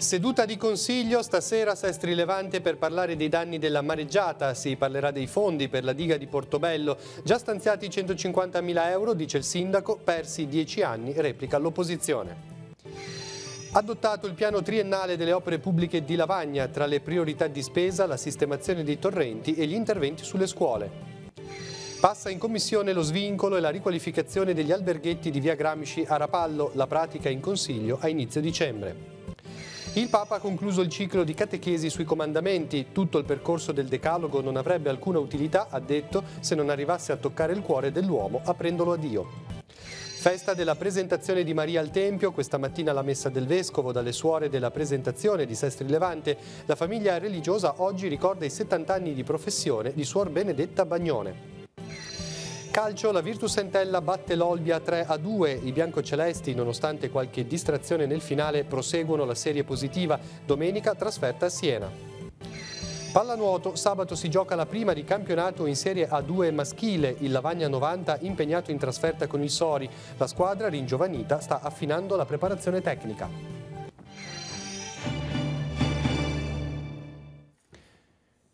Seduta di consiglio stasera a Sestri Levante per parlare dei danni della mareggiata. Si parlerà dei fondi per la diga di Portobello. Già stanziati 150.000 euro, dice il sindaco, persi 10 anni, replica l'opposizione. Adottato il piano triennale delle opere pubbliche di Lavagna, tra le priorità di spesa la sistemazione dei torrenti e gli interventi sulle scuole. Passa in commissione lo svincolo e la riqualificazione degli alberghetti di via Gramsci a Rapallo, la pratica in consiglio a inizio dicembre. Il Papa ha concluso il ciclo di catechesi sui comandamenti. Tutto il percorso del Decalogo non avrebbe alcuna utilità, ha detto, se non arrivasse a toccare il cuore dell'uomo aprendolo a Dio. Festa della presentazione di Maria al Tempio, questa mattina la messa del Vescovo dalle suore della presentazione di Sestri Levante. La famiglia religiosa oggi ricorda i 70 anni di professione di Suor Benedetta Bagnone. Calcio, la Virtus Entella batte l'Olbia 3-2. I biancocelesti, nonostante qualche distrazione nel finale, proseguono la serie positiva. Domenica trasferta a Siena. Pallanuoto, sabato si gioca la prima di campionato in Serie A2 maschile. Il Lavagna 90 impegnato in trasferta con il Sori. La squadra ringiovanita sta affinando la preparazione tecnica.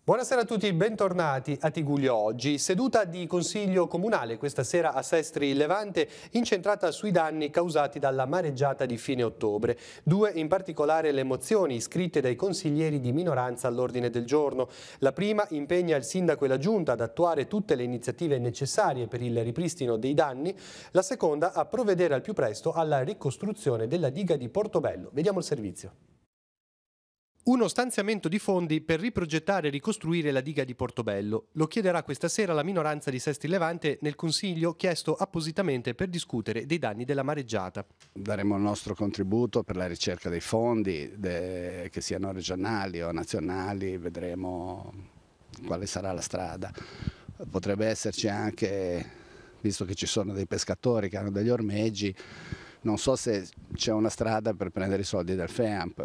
Buonasera a tutti, bentornati a Tigullio oggi. Seduta di consiglio comunale questa sera a Sestri Levante, incentrata sui danni causati dalla mareggiata di fine ottobre. Due in particolare le mozioni iscritte dai consiglieri di minoranza all'ordine del giorno. La prima impegna il sindaco e la giunta ad attuare tutte le iniziative necessarie per il ripristino dei danni. La seconda a provvedere al più presto alla ricostruzione della diga di Portobello. Vediamo il servizio. Uno stanziamento di fondi per riprogettare e ricostruire la diga di Portobello. Lo chiederà questa sera la minoranza di Sestri Levante nel Consiglio chiesto appositamente per discutere dei danni della mareggiata. Daremo il nostro contributo per la ricerca dei fondi, che siano regionali o nazionali, vedremo quale sarà la strada. Potrebbe esserci anche, visto che ci sono dei pescatori che hanno degli ormeggi, non so se c'è una strada per prendere i soldi del FEAMP,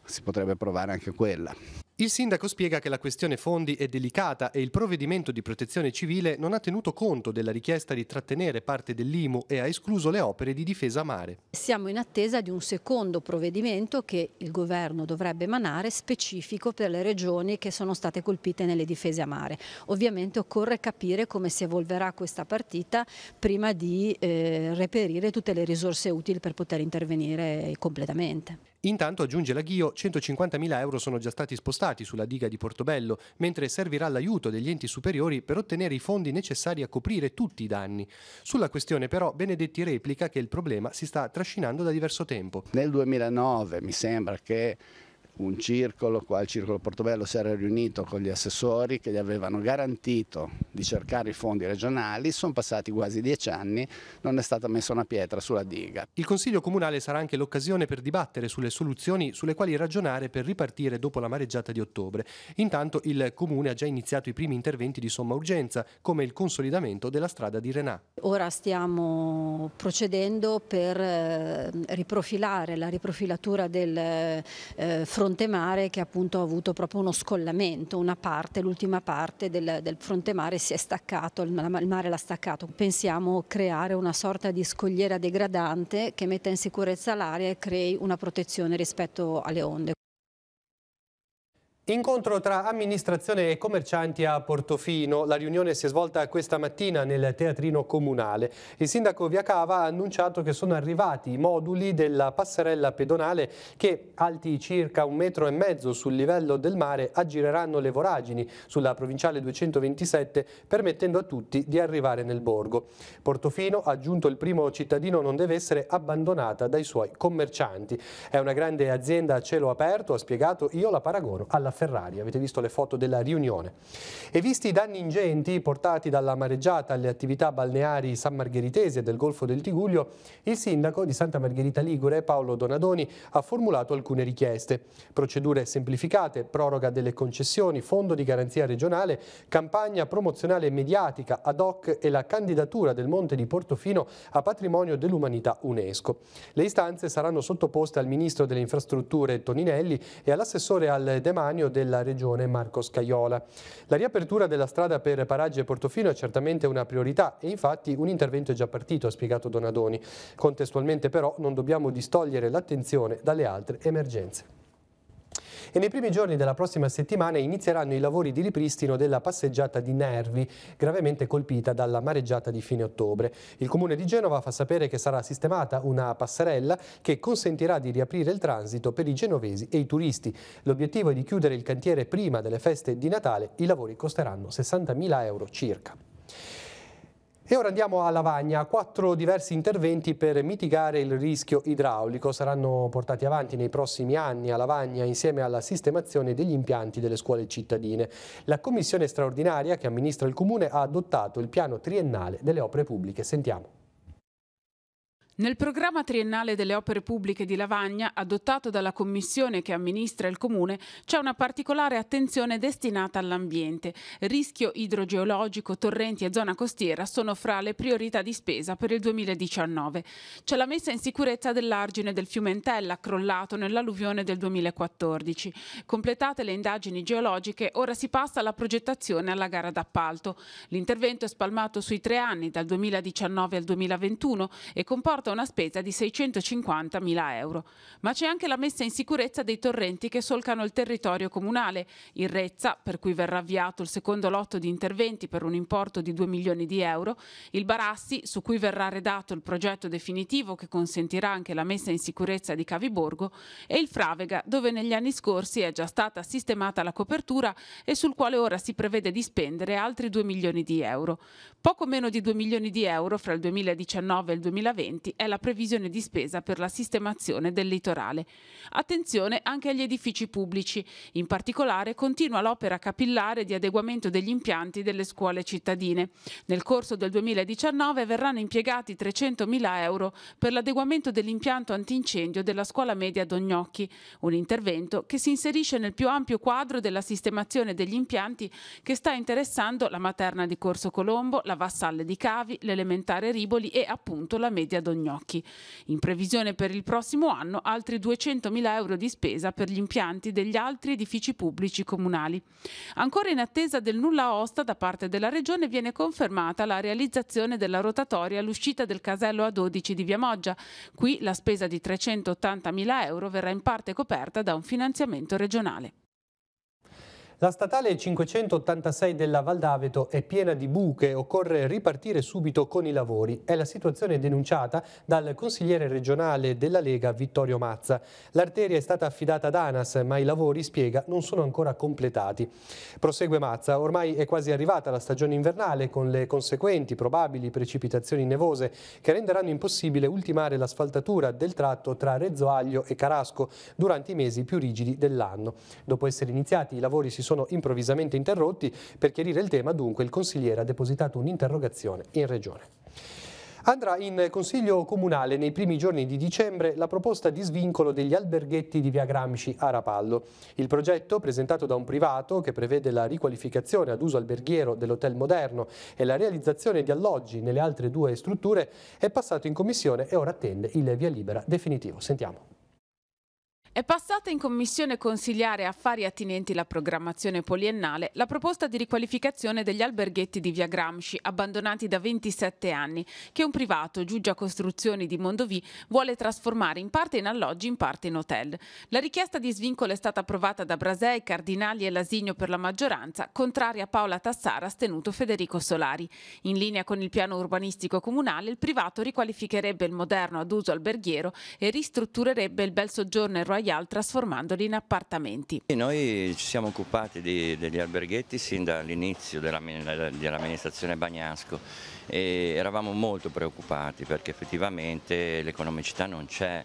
si potrebbe provare anche quella. Il sindaco spiega che la questione fondi è delicata e il provvedimento di protezione civile non ha tenuto conto della richiesta di trattenere parte dell'IMU e ha escluso le opere di difesa mare. Siamo in attesa di un secondo provvedimento che il governo dovrebbe emanare specifico per le regioni che sono state colpite nelle difese a mare. Ovviamente occorre capire come si evolverà questa partita prima di reperire tutte le risorse utili per poter intervenire completamente. Intanto, aggiunge la Ghio, 150.000 euro sono già stati spostati sulla diga di Portobello, mentre servirà l'aiuto degli enti superiori per ottenere i fondi necessari a coprire tutti i danni. Sulla questione però Benedetti replica che il problema si sta trascinando da diverso tempo. Nel 2009 mi sembra che un circolo, qua il Circolo Portobello, si era riunito con gli assessori che gli avevano garantito di cercare i fondi regionali. Sono passati quasi 10 anni, non è stata messa una pietra sulla diga. Il Consiglio Comunale sarà anche l'occasione per dibattere sulle soluzioni sulle quali ragionare per ripartire dopo la mareggiata di ottobre. Intanto il Comune ha già iniziato i primi interventi di somma urgenza, come il consolidamento della strada di Renà. Ora stiamo procedendo per riprofilare la riprofilatura del fronte mare, che appunto ha avuto proprio uno scollamento, una parte, l'ultima parte del fronte mare si è staccato, il mare l'ha staccato. Pensiamo creare una sorta di scogliera degradante che metta in sicurezza l'area e crei una protezione rispetto alle onde. Incontro tra amministrazione e commercianti a Portofino. La riunione si è svolta questa mattina nel teatrino comunale. Il sindaco Viacava ha annunciato che sono arrivati i moduli della passerella pedonale che, alti circa 1,5 metri sul livello del mare, aggireranno le voragini sulla provinciale 227, permettendo a tutti di arrivare nel borgo. Portofino, ha aggiunto il primo cittadino, non deve essere abbandonata dai suoi commercianti. È una grande azienda a cielo aperto, ha spiegato, io la paragono alla Ferrari. Avete visto le foto della riunione. E visti i danni ingenti portati dalla mareggiata alle attività balneari sammargheritesi e del Golfo del Tigullio, il sindaco di Santa Margherita Ligure, Paolo Donadoni, ha formulato alcune richieste. Procedure semplificate, proroga delle concessioni, fondo di garanzia regionale, campagna promozionale e mediatica ad hoc e la candidatura del Monte di Portofino a patrimonio dell'umanità UNESCO. Le istanze saranno sottoposte al ministro delle infrastrutture Toninelli e all'assessore al demanio della regione Marco Scaiola. La riapertura della strada per Paraggi e Portofino è certamente una priorità e infatti un intervento è già partito, ha spiegato Donadoni. Contestualmente però non dobbiamo distogliere l'attenzione dalle altre emergenze. E nei primi giorni della prossima settimana inizieranno i lavori di ripristino della passeggiata di Nervi, gravemente colpita dalla mareggiata di fine ottobre. Il Comune di Genova fa sapere che sarà sistemata una passerella che consentirà di riaprire il transito per i genovesi e i turisti. L'obiettivo è di chiudere il cantiere prima delle feste di Natale. I lavori costeranno 60.000 euro circa. E ora andiamo a Lavagna. 4 diversi interventi per mitigare il rischio idraulico saranno portati avanti nei prossimi anni a Lavagna insieme alla sistemazione degli impianti delle scuole cittadine. La commissione straordinaria che amministra il Comune ha adottato il piano triennale delle opere pubbliche. Sentiamo. Nel programma triennale delle opere pubbliche di Lavagna, adottato dalla commissione che amministra il Comune, c'è una particolare attenzione destinata all'ambiente. Rischio idrogeologico, torrenti e zona costiera sono fra le priorità di spesa per il 2019. C'è la messa in sicurezza dell'argine del fiume Entella, crollato nell'alluvione del 2014. Completate le indagini geologiche, ora si passa alla progettazione e alla gara d'appalto. L'intervento è spalmato sui 3 anni, dal 2019 al 2021, e comporta una spesa di 650.000 euro. Ma c'è anche la messa in sicurezza dei torrenti che solcano il territorio comunale. Il Rezza, per cui verrà avviato il secondo lotto di interventi per un importo di 2 milioni di euro, il Barassi, su cui verrà redatto il progetto definitivo che consentirà anche la messa in sicurezza di Caviborgo, e il Fravega, dove negli anni scorsi è già stata sistemata la copertura e sul quale ora si prevede di spendere altri 2 milioni di euro. Poco meno di 2 milioni di euro fra il 2019 e il 2020 è la previsione di spesa per la sistemazione del litorale. Attenzione anche agli edifici pubblici. In particolare continua l'opera capillare di adeguamento degli impianti delle scuole cittadine. Nel corso del 2019 verranno impiegati 300.000 euro per l'adeguamento dell'impianto antincendio della scuola media Dognocchi, un intervento che si inserisce nel più ampio quadro della sistemazione degli impianti che sta interessando la materna di Corso Colombo, la Vassalle di Cavi, l'elementare Riboli e appunto la media Dognocchi. In previsione per il prossimo anno altri 200.000 euro di spesa per gli impianti degli altri edifici pubblici comunali. Ancora in attesa del nulla osta da parte della Regione viene confermata la realizzazione della rotatoria all'uscita del casello A12 di Via Moggia. Qui la spesa di 380.000 euro verrà in parte coperta da un finanziamento regionale. La statale 586 della Val d'Aveto è piena di buche, occorre ripartire subito con i lavori. È la situazione denunciata dal consigliere regionale della Lega Vittorio Mazza. L'arteria è stata affidata ad ANAS, ma i lavori, spiega, non sono ancora completati. Prosegue Mazza, ormai è quasi arrivata la stagione invernale con le conseguenti probabili precipitazioni nevose che renderanno impossibile ultimare l'asfaltatura del tratto tra Rezzo Aglio e Carasco durante i mesi più rigidi dell'anno. Dopo essere iniziati, i lavori si sono improvvisamente interrotti. Per chiarire il tema, dunque, il consigliere ha depositato un'interrogazione in Regione. Andrà in Consiglio Comunale nei primi giorni di dicembre la proposta di svincolo degli alberghetti di Via Gramsci a Rapallo. Il progetto, presentato da un privato che prevede la riqualificazione ad uso alberghiero dell'hotel moderno e la realizzazione di alloggi nelle altre 2 strutture, è passato in commissione e ora attende il via libera definitivo. Sentiamo. È passata in Commissione Consiliare Affari attinenti la programmazione poliennale la proposta di riqualificazione degli alberghetti di Via Gramsci, abbandonati da 27 anni, che un privato, Giugia Costruzioni di Mondovì, vuole trasformare in parte in alloggi, in parte in hotel. La richiesta di svincolo è stata approvata da Brasei, Cardinali e Lasigno per la maggioranza, contraria Paola Tassara, astenuto Federico Solari. In linea con il piano urbanistico comunale, il privato riqualificherebbe il moderno ad uso alberghiero e ristrutturerebbe il bel soggiorno Royal trasformandoli in appartamenti. Noi ci siamo occupati degli alberghetti sin dall'inizio dell'amministrazione Bagnasco e eravamo molto preoccupati perché effettivamente l'economicità non c'è.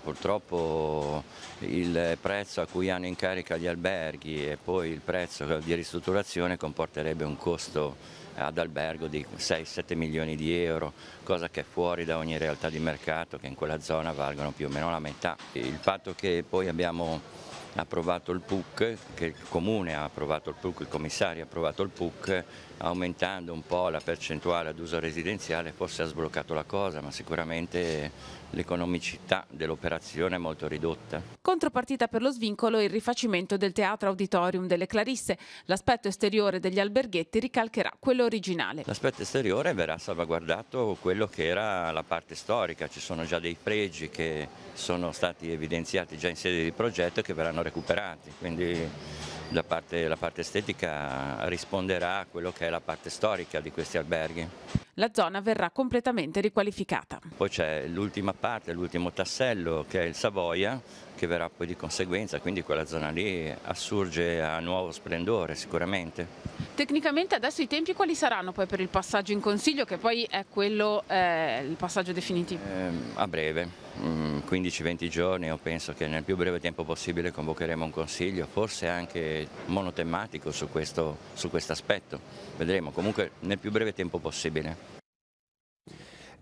Purtroppo il prezzo a cui hanno in carica gli alberghi e poi il prezzo di ristrutturazione comporterebbe un costo ad albergo di 6-7 milioni di euro, cosa che è fuori da ogni realtà di mercato, che in quella zona valgono più o meno la metà. Il fatto che poi abbiamo approvato il PUC, che il Comune ha approvato il PUC, il commissario ha approvato il PUC, aumentando un po' la percentuale ad uso residenziale, forse ha sbloccato la cosa, ma sicuramente l'economicità dell'operazione è molto ridotta. Contropartita per lo svincolo è il rifacimento del Teatro Auditorium delle Clarisse. L'aspetto esteriore degli alberghetti ricalcherà quello originale. L'aspetto esteriore verrà salvaguardato quello che era la parte storica, ci sono già dei pregi che sono stati evidenziati già in sede di progetto e che verranno recuperati, quindi la parte estetica risponderà a quello che è la parte storica di questi alberghi. La zona verrà completamente riqualificata. Poi c'è l'ultima parte, l'ultimo tassello che è il Savoia, che verrà poi di conseguenza, quindi quella zona lì assurge a nuovo splendore sicuramente. Tecnicamente adesso i tempi quali saranno poi per il passaggio in Consiglio, che poi è quello, il passaggio definitivo? A breve, 15-20 giorni, io penso che nel più breve tempo possibile convocheremo un Consiglio, forse anche monotematico su questo aspetto, vedremo, comunque nel più breve tempo possibile.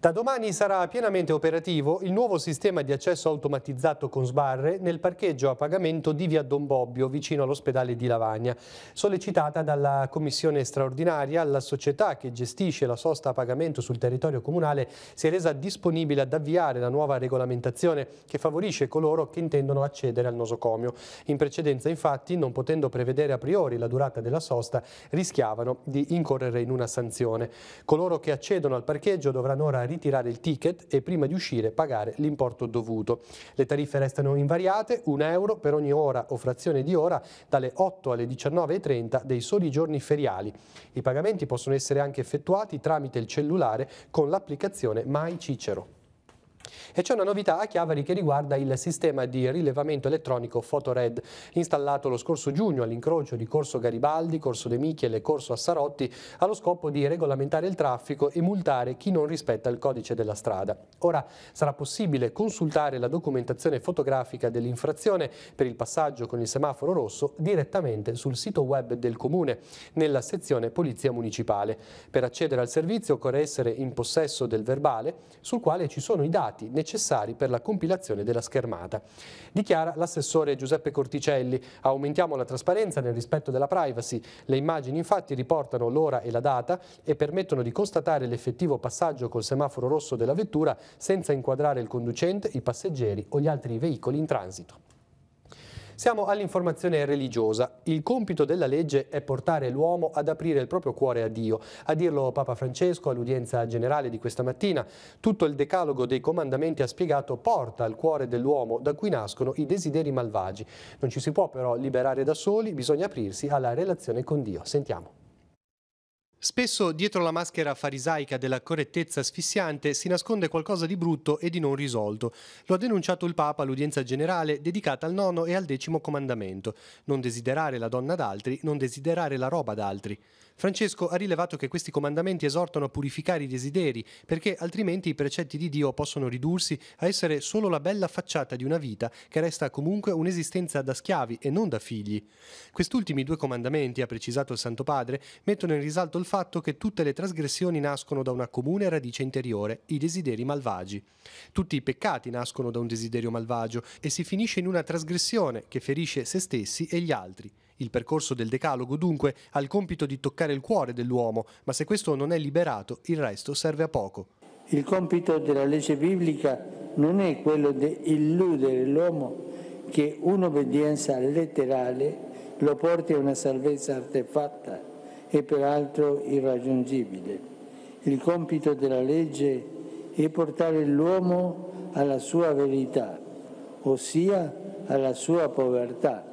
Da domani sarà pienamente operativo il nuovo sistema di accesso automatizzato con sbarre nel parcheggio a pagamento di via Don Bobbio, vicino all'ospedale di Lavagna. Sollecitata dalla commissione straordinaria, la società che gestisce la sosta a pagamento sul territorio comunale si è resa disponibile ad avviare la nuova regolamentazione che favorisce coloro che intendono accedere al nosocomio. In precedenza, infatti, non potendo prevedere a priori la durata della sosta, rischiavano di incorrere in una sanzione. Coloro che accedono al parcheggio dovranno ora ritirare il ticket e prima di uscire pagare l'importo dovuto. Le tariffe restano invariate, €1 per ogni ora o frazione di ora dalle 8 alle 19:30 dei soli giorni feriali. I pagamenti possono essere anche effettuati tramite il cellulare con l'applicazione My Cicero. E c'è una novità a Chiavari che riguarda il sistema di rilevamento elettronico Photored, installato lo scorso giugno all'incrocio di Corso Garibaldi, Corso De Michele e Corso Assarotti, allo scopo di regolamentare il traffico e multare chi non rispetta il codice della strada. Ora sarà possibile consultare la documentazione fotografica dell'infrazione per il passaggio con il semaforo rosso direttamente sul sito web del Comune, nella sezione Polizia Municipale. Per accedere al servizio occorre essere in possesso del verbale, sul quale ci sono i dati necessari per la compilazione della schermata. Dichiara l'assessore Giuseppe Corticelli: aumentiamo la trasparenza nel rispetto della privacy. Le immagini infatti riportano l'ora e la data e permettono di constatare l'effettivo passaggio col semaforo rosso della vettura senza inquadrare il conducente, i passeggeri o gli altri veicoli in transito. Siamo all'informazione religiosa. Il compito della legge è portare l'uomo ad aprire il proprio cuore a Dio. A dirlo Papa Francesco all'udienza generale di questa mattina. Tutto il decalogo dei comandamenti, ha spiegato, porta al cuore dell'uomo da cui nascono i desideri malvagi. Non ci si può però liberare da soli, bisogna aprirsi alla relazione con Dio. Sentiamo. Spesso dietro la maschera farisaica della correttezza asfissiante si nasconde qualcosa di brutto e di non risolto. Lo ha denunciato il Papa all'udienza generale dedicata al 9° e al 10° comandamento. Non desiderare la donna d'altri, non desiderare la roba d'altri. Francesco ha rilevato che questi comandamenti esortano a purificare i desideri, perché altrimenti i precetti di Dio possono ridursi a essere solo la bella facciata di una vita che resta comunque un'esistenza da schiavi e non da figli. Quest'ultimi 2 comandamenti, ha precisato il Santo Padre, mettono in risalto il fatto che tutte le trasgressioni nascono da una comune radice interiore, i desideri malvagi. Tutti i peccati nascono da un desiderio malvagio e si finisce in una trasgressione che ferisce se stessi e gli altri. Il percorso del Decalogo dunque ha il compito di toccare il cuore dell'uomo, ma se questo non è liberato, il resto serve a poco. Il compito della legge biblica non è quello di illudere l'uomo che un'obbedienza letterale lo porti a una salvezza artefatta e peraltro irraggiungibile. Il compito della legge è portare l'uomo alla sua verità, ossia alla sua povertà,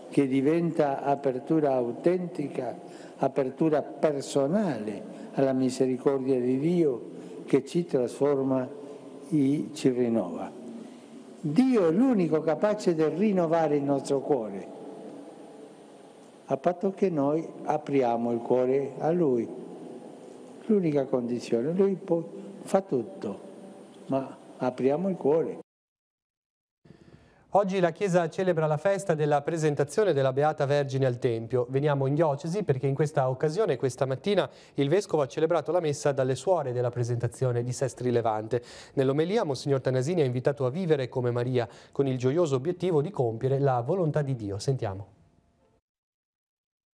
che diventa apertura autentica, apertura personale alla misericordia di Dio che ci trasforma e ci rinnova. Dio è l'unico capace di rinnovare il nostro cuore, a patto che noi apriamo il cuore a Lui. L'unica condizione, Lui poi fa tutto, ma apriamo il cuore. Oggi la Chiesa celebra la festa della presentazione della Beata Vergine al Tempio. Veniamo in diocesi perché in questa occasione, questa mattina, il Vescovo ha celebrato la messa dalle suore della presentazione di Sestri Levante. Nell'omelia, Monsignor Tanasini ha invitato a vivere come Maria, con il gioioso obiettivo di compiere la volontà di Dio. Sentiamo.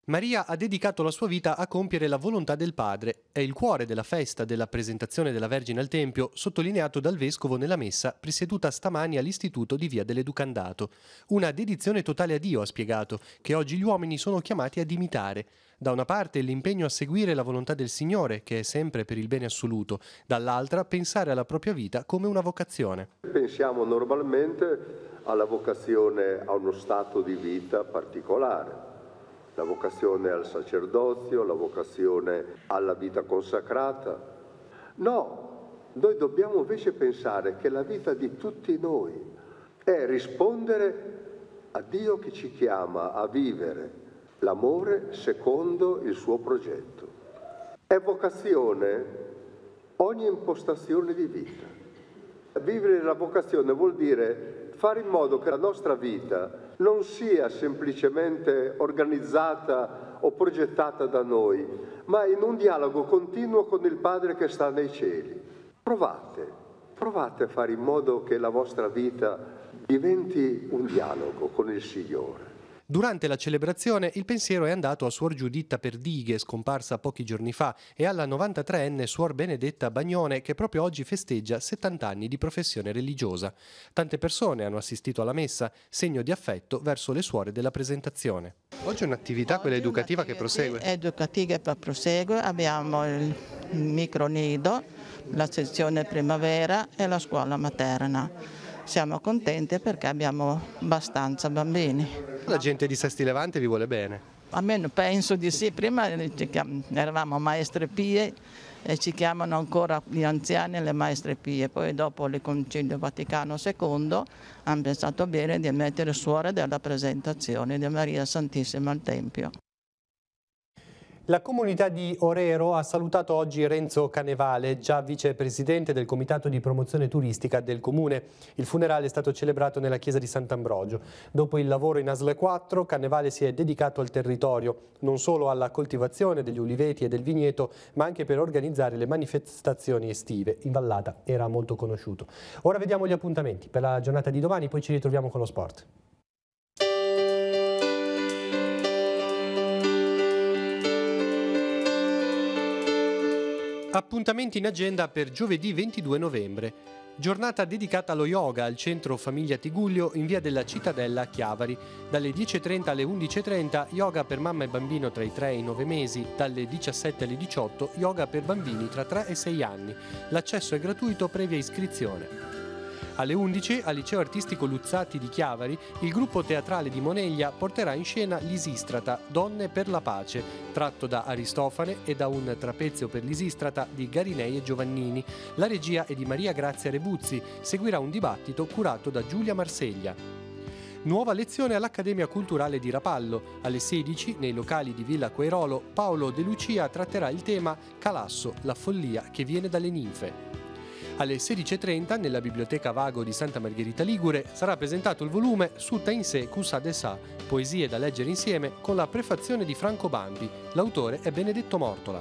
Maria ha dedicato la sua vita a compiere la volontà del Padre. È il cuore della festa della presentazione della Vergine al Tempio, sottolineato dal Vescovo nella messa presieduta stamani all'Istituto di Via dell'Educandato. Una dedizione totale a Dio, ha spiegato, che oggi gli uomini sono chiamati ad imitare. Da una parte l'impegno a seguire la volontà del Signore, che è sempre per il bene assoluto, dall'altra pensare alla propria vita come una vocazione. Pensiamo normalmente alla vocazione a uno stato di vita particolare. La vocazione al sacerdozio, la vocazione alla vita consacrata. No, noi dobbiamo invece pensare che la vita di tutti noi è rispondere a Dio che ci chiama a vivere l'amore secondo il suo progetto. È vocazione ogni impostazione di vita. Vivere la vocazione vuol dire fare in modo che la nostra vita non sia semplicemente organizzata o progettata da noi, ma in un dialogo continuo con il Padre che sta nei cieli. Provate a fare in modo che la vostra vita diventi un dialogo con il Signore. Durante la celebrazione il pensiero è andato a Suor Giuditta Perdighe, scomparsa pochi giorni fa, e alla 93enne Suor Benedetta Bagnone, che proprio oggi festeggia 70 anni di professione religiosa. Tante persone hanno assistito alla messa, segno di affetto verso le suore della presentazione. Oggi è un'attività, quella educativa, che prosegue. Educativa che prosegue, abbiamo il micronido, la sezione primavera e la scuola materna. Siamo contenti perché abbiamo abbastanza bambini. La gente di Sesti Levante vi vuole bene? Almeno penso di sì. Prima eravamo maestre pie e ci chiamano ancora gli anziani le maestre pie. Poi dopo il Concilio Vaticano II hanno pensato bene di mettere suore della presentazione di Maria Santissima al Tempio. La comunità di Orero ha salutato oggi Renzo Canevale, già vicepresidente del Comitato di Promozione Turistica del Comune. Il funerale è stato celebrato nella chiesa di Sant'Ambrogio. Dopo il lavoro in ASL 4, Canevale si è dedicato al territorio, non solo alla coltivazione degli uliveti e del vigneto, ma anche per organizzare le manifestazioni estive. In Vallata era molto conosciuto. Ora vediamo gli appuntamenti per la giornata di domani, poi ci ritroviamo con lo sport. Appuntamenti in agenda per giovedì 22 novembre. Giornata dedicata allo yoga al centro Famiglia Tigullio in via della Cittadella a Chiavari. Dalle 10.30 alle 11.30 yoga per mamma e bambino tra i 3 e i 9 mesi. Dalle 17 alle 18 yoga per bambini tra 3 e 6 anni. L'accesso è gratuito previa iscrizione. Alle 11, al Liceo Artistico Luzzati di Chiavari, il gruppo teatrale di Moneglia porterà in scena Lisistrata, Donne per la pace, tratto da Aristofane e da un trapezio per Lisistrata di Garinei e Giovannini. La regia è di Maria Grazia Rebuzzi, seguirà un dibattito curato da Giulia Marseglia. Nuova lezione all'Accademia Culturale di Rapallo. Alle 16, nei locali di Villa Quairolo, Paolo De Lucia tratterà il tema Calasso, la follia che viene dalle ninfe. Alle 16.30 nella Biblioteca Vago di Santa Margherita Ligure sarà presentato il volume Sutta in sé Cussà de Sa, poesie da leggere insieme con la prefazione di Franco Bambi. L'autore è Benedetto Mortola.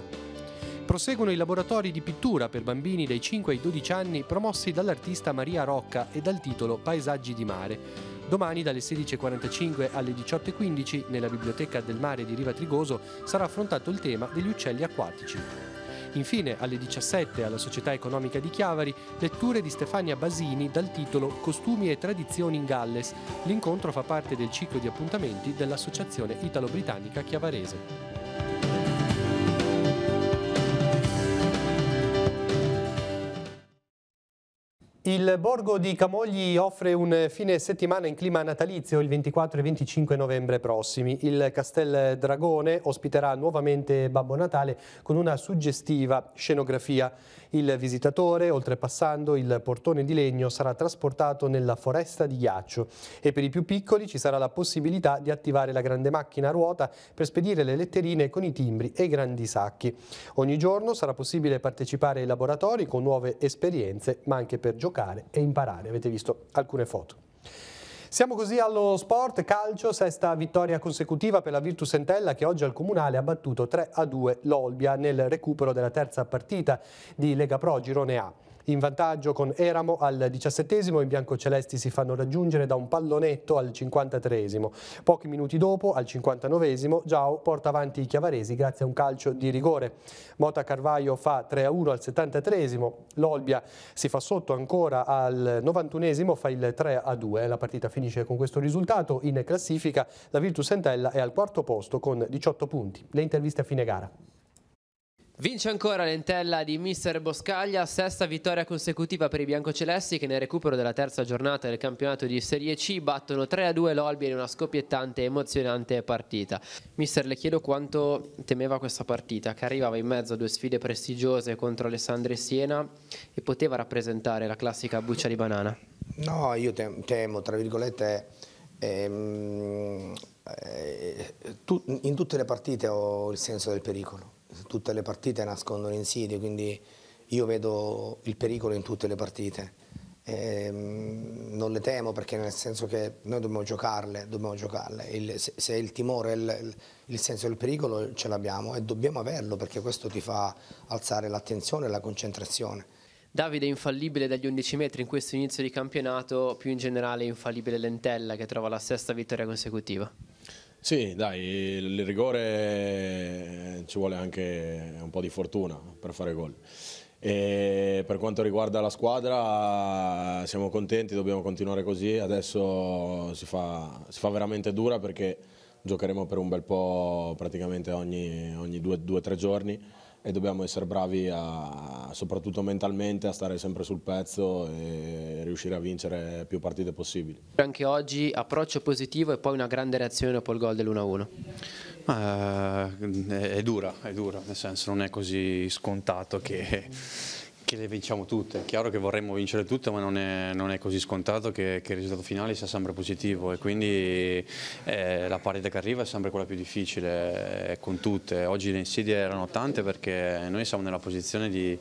Proseguono i laboratori di pittura per bambini dai 5 ai 12 anni promossi dall'artista Maria Rocca e dal titolo Paesaggi di mare. Domani dalle 16.45 alle 18.15 nella Biblioteca del Mare di Riva Trigoso sarà affrontato il tema degli uccelli acquatici. Infine, alle 17 alla Società Economica di Chiavari, letture di Stefania Basini dal titolo Costumi e tradizioni in Galles. L'incontro fa parte del ciclo di appuntamenti dell'Associazione Italo-Britannica Chiavarese. Il Borgo di Camogli offre un fine settimana in clima natalizio il 24 e 25 novembre prossimi. Il Castel Dragone ospiterà nuovamente Babbo Natale con una suggestiva scenografia. Il visitatore, oltrepassando il portone di legno, sarà trasportato nella foresta di ghiaccio e per i più piccoli ci sarà la possibilità di attivare la grande macchina a ruota per spedire le letterine con i timbri e i grandi sacchi. Ogni giorno sarà possibile partecipare ai laboratori con nuove esperienze, ma anche per giocare e imparare. Avete visto alcune foto. Siamo così allo sport, calcio, sesta vittoria consecutiva per la Virtus Entella che oggi al Comunale ha battuto 3-2 l'Olbia nel recupero della terza partita di Lega Pro Girone A. in vantaggio con Eramo al 17esimo, i biancocelesti si fanno raggiungere da un pallonetto al 53esimo. Pochi minuti dopo, al 59esimo, Giao porta avanti i chiavaresi grazie a un calcio di rigore. Mota Carvaio fa 3-1 al 73esimo, l'Olbia si fa sotto ancora al 91esimo, fa il 3-2. La partita finisce con questo risultato. In classifica la Virtus Entella è al quarto posto con 18 punti. Le interviste a fine gara. Vince ancora l'Entella di mister Boscaglia, sesta vittoria consecutiva per i biancocelesti che nel recupero della terza giornata del campionato di Serie C battono 3-2 l'Olbia in una scoppiettante e emozionante partita. Mister, le chiedo quanto temeva questa partita, che arrivava in mezzo a due sfide prestigiose contro Alessandria e Siena e poteva rappresentare la classica buccia di banana. No, io temo, tra virgolette, in tutte le partite ho il senso del pericolo. Tutte le partite nascondono insidie, quindi io vedo il pericolo in tutte le partite. Non le temo perché nel senso che noi dobbiamo giocarle. Se il timore, il senso del pericolo ce l'abbiamo e dobbiamo averlo perché questo ti fa alzare l'attenzione e la concentrazione. Davide è infallibile dagli 11 metri in questo inizio di campionato, più in generale è infallibile l'Entella che trova la sesta vittoria consecutiva. Sì, dai, il rigore ci vuole anche un po' di fortuna per fare gol. E per quanto riguarda la squadra siamo contenti, dobbiamo continuare così, adesso si fa veramente dura perché giocheremo per un bel po' praticamente ogni 2 o 3 giorni e dobbiamo essere bravi soprattutto mentalmente a stare sempre sul pezzo e riuscire a vincere più partite possibili. Anche oggi approccio positivo e poi una grande reazione dopo il gol dell'1-1. È dura, nel senso non è così scontato che le vinciamo tutte. È chiaro che vorremmo vincere tutte, ma non è così scontato che il risultato finale sia sempre positivo e quindi la partita che arriva è sempre quella più difficile con tutte. Oggi le insidie erano tante perché noi siamo nella posizione di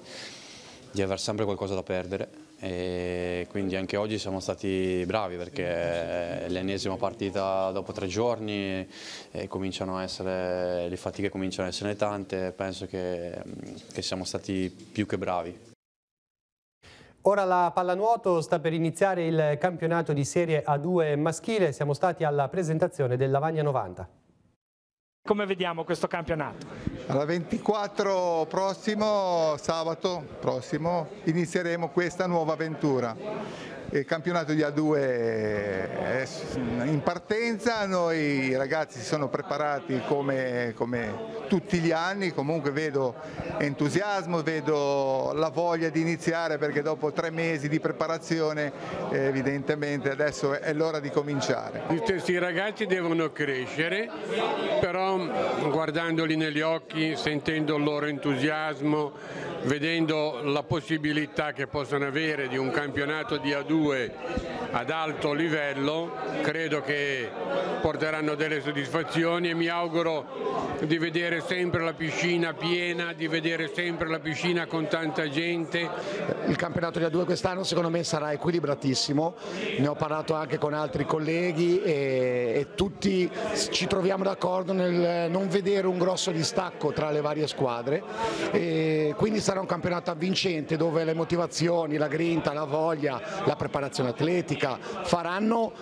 aver sempre qualcosa da perdere e quindi anche oggi siamo stati bravi perché è l'ennesima partita dopo 3 giorni e le fatiche cominciano a essere tante. Penso che siamo stati più che bravi. Ora la pallanuoto sta per iniziare il campionato di Serie A2 maschile. Siamo stati alla presentazione del Lavagna 90. Come vediamo questo campionato? Alla 24 sabato prossimo, inizieremo questa nuova avventura. Il campionato di A2 è in partenza, noi ragazzi si sono preparati come tutti gli anni, comunque vedo entusiasmo, vedo la voglia di iniziare perché dopo 3 mesi di preparazione evidentemente adesso è l'ora di cominciare. Questi ragazzi devono crescere, però guardandoli negli occhi, sentendo il loro entusiasmo, vedendo la possibilità che possano avere di un campionato di A2 ad alto livello, credo che porteranno delle soddisfazioni e mi auguro di vedere sempre la piscina piena, di vedere sempre la piscina con tanta gente. Il campionato di A2 quest'anno secondo me sarà equilibratissimo, ne ho parlato anche con altri colleghi e tutti ci troviamo d'accordo nel non vedere un grosso distacco tra le varie squadre e quindi sarà un campionato avvincente dove le motivazioni, la grinta, la voglia, la preparazione atletica faranno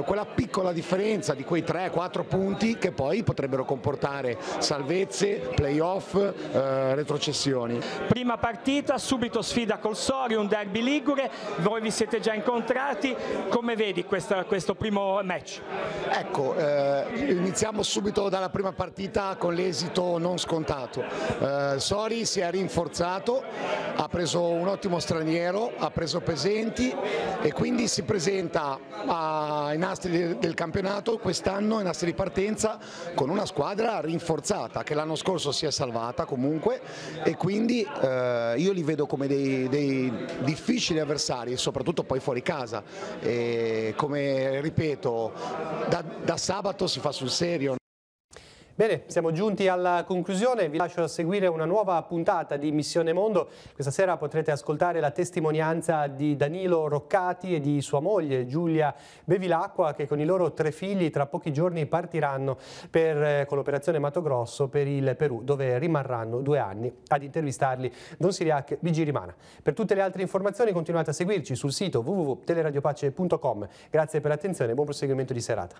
quella piccola differenza di quei 3-4 punti che poi potrebbero comportare salvezze, playoff, retrocessioni. Prima partita, subito sfida col Sori, un derby ligure, voi vi siete già incontrati, come vedi questo primo match? Ecco, iniziamo subito dalla prima partita con l'esito non scontato. Sori si è rinforzato, ha preso un ottimo straniero, ha preso Pesenti e quindi si presenta ai nastri del campionato quest'anno, ai nastri di partenza, con una squadra rinforzata che l'anno scorso si è salvata comunque e quindi io li vedo come dei difficili avversari, soprattutto poi fuori casa e come ripeto da sabato si fa sul serio. Bene, siamo giunti alla conclusione, vi lascio seguire una nuova puntata di Missione Mondo. Questa sera potrete ascoltare la testimonianza di Danilo Roccati e di sua moglie Giulia Bevilacqua, che con i loro 3 figli tra pochi giorni partiranno con l'operazione Mato Grosso per il Perù, dove rimarranno 2 anni. Ad intervistarli Don Siriac Vigirimana. Per tutte le altre informazioni continuate a seguirci sul sito www.teleradiopace.com. Grazie per l'attenzione e buon proseguimento di serata.